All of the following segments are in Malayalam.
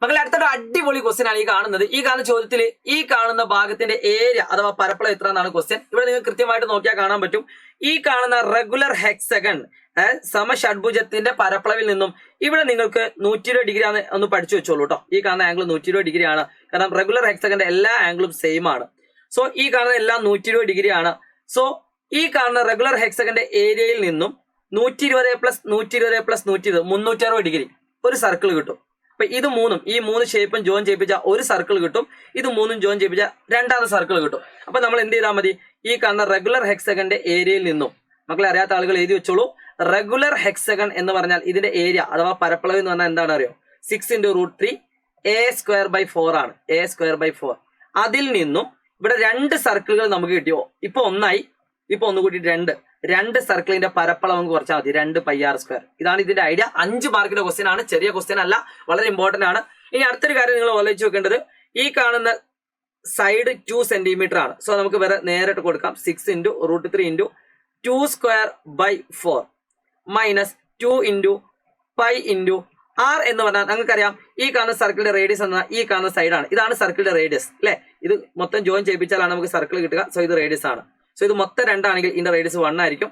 മക്കളെ അടുത്തൊരു അടിപൊളി ക്വസ്റ്റ്യൻ ആണ് ഈ കാണുന്നത്. ഈ കാണുന്ന ചോദ്യത്തിൽ ഈ കാണുന്ന ഭാഗത്തിന്റെ ഏരിയ അഥവാ പരപ്പളവ് എത്ര എന്നാണ് ക്വസ്റ്റ്യൻ. ഇവിടെ നിങ്ങൾക്ക് കൃത്യമായിട്ട് നോക്കിയാൽ കാണാൻ പറ്റും. ഈ കാണുന്ന റെഗുലർ ഹെക്സഗൺ സമഷഡ്ഭുജത്തിന്റെ പരപ്പളവിൽ നിന്നും ഇവിടെ നിങ്ങൾക്ക് 120 ഡിഗ്രി ആണ് ഒന്ന് പഠിച്ചു വെച്ചോളൂ കേട്ടോ. ഈ കാണുന്ന ആംഗിൾ 120 ഡിഗ്രി ആണ്. കാരണം റെഗുലർ ഹെക്സഗന്റെ എല്ലാ ആംഗിളും സെയിം ആണ്. സോ ഈ കാണുന്ന എല്ലാം 120 ഡിഗ്രി ആണ്. സോ ഈ കാണുന്ന റെഗുലർ ഹെക്സഗന്റെ ഏരിയയിൽ നിന്നും 120 പ്ലസ് 120 പ്ലസ് 120 360 ഡിഗ്രി ഒരു സർക്കിൾ കിട്ടും. അപ്പൊ ഇത് മൂന്നും ഈ 3 ഷേപ്പും ജോയിൻ ചെയ്യിപ്പിച്ച ഒരു സർക്കിൾ കിട്ടും. ഇത് 3 ജോയിൻ ചെയ്യിപ്പിച്ച രണ്ടാമത്തെ സർക്കിൾ കിട്ടും. അപ്പൊ നമ്മൾ എന്ത് ചെയ്താൽ മതി, ഈ കാണുന്ന റെഗുലർ ഹെക്സഗന്റെ ഏരിയയിൽ നിന്നും, മക്കളെ അറിയാത്ത ആളുകൾ എഴുതി വെച്ചോളൂ, റെഗുലർ ഹെക്സഗൺ എന്ന് പറഞ്ഞാൽ ഇതിന്റെ ഏരിയ അഥവാ പരപ്പളവ് എന്ന് പറഞ്ഞാൽ എന്താണ് അറിയോ, 6 × √3 a²/4 ആണ്. a²/4. അതിൽ നിന്നും ഇവിടെ 2 സർക്കിളുകൾ നമുക്ക് കിട്ടിയോ. ഇപ്പൊ ഒന്നായി, ഇപ്പൊ ഒന്ന് കൂട്ടിയിട്ട് രണ്ട് സർക്കിളിന്റെ പരപ്പളവ് കുറച്ചാൽ മതി, 2πr². ഇതാണ് ഇതിന്റെ ഐഡിയ. 5 മാർക്കിന്റെ ക്വസ്റ്റ്യൻ ആണ്, ചെറിയ ക്വസ്റ്റ്യൻ അല്ല, വളരെ ഇമ്പോർട്ടന്റ് ആണ്. ഇനി അടുത്തൊരു കാര്യം നിങ്ങൾ ആലോചിച്ച് വെക്കേണ്ടത്, ഈ കാണുന്ന സൈഡ് 2 സെന്റിമീറ്റർ ആണ്. സോ നമുക്ക് വേറെ നേരിട്ട് കൊടുക്കാം. 6 × √3 × 2²/4 മൈനസ് 2 × π × r എന്ന് പറഞ്ഞാൽ നമുക്കറിയാം ഈ കാണുന്ന സർക്കിളിന്റെ റേഡിയസ് എന്ന ഈ കാണുന്ന സൈഡാണ്. ഇതാണ് സർക്കിളിന്റെ റേഡിയസ് അല്ലെ. ഇത് മൊത്തം ജോയിൻ ചെയ്യിപ്പിച്ചാലാണ് നമുക്ക് സർക്കിൾ കിട്ടുക. സോ ഇത് റേഡിയസ് ആണ്. സോ ഇത് മൊത്തം 2 ആണെങ്കിൽ ഇതിന്റെ റേഡിയസ് 1 ആയിരിക്കും.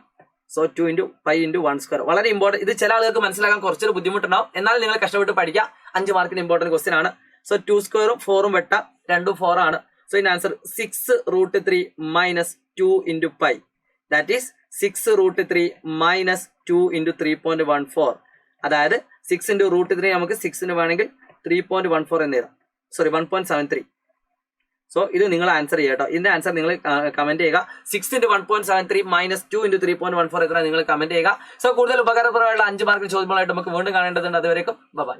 സോ 2 × π × 1². വളരെ ഇമ്പോർട്ടന്റ്. ഇത് ചില ആളുകൾക്ക് മനസ്സിലാക്കാൻ കുറച്ചൊരു ബുദ്ധിമുട്ടുണ്ടാവും, എന്നാൽ നിങ്ങൾ കഷ്ടപ്പെട്ട് പഠിക്കുക. 5 മാർക്കിന് ഇമ്പോർട്ടന്റ് ക്വസ്റ്റ്യൻ ആണ്. സോ 2² ഉം 4 ഉം വെട്ടാം, 2 4 ആണ്. സോ ഇതിന്റെ answer 6 √3 minus 2 × π. That is 6 √3 minus 2 × 3.14. അതായത് 6 × √3 നമുക്ക് 6 വേണമെങ്കിൽ 3.14 എന്ന് എഴുതാം. സോറി 1.73. സോ ഇത് നിങ്ങൾ ആൻസർ ചെയ്യുക കേട്ടോ. ഇതിന്റെ ആൻസർ നിങ്ങൾ കമന്റ് ചെയ്യുക. 6 × 1.73 മൈനസ് 2 × 3.14 എത്ര നിങ്ങൾ കമന്റ് ചെയ്യുക. സോ കൂടുതൽ ഉപകാരപ്രദമായുള്ള 5 മാർക്കിൽ ചോദ്യങ്ങളായിട്ട് നമുക്ക് വീണ്ടും കാണേണ്ടതുണ്ട്. അതുവരേക്കും ബൈ.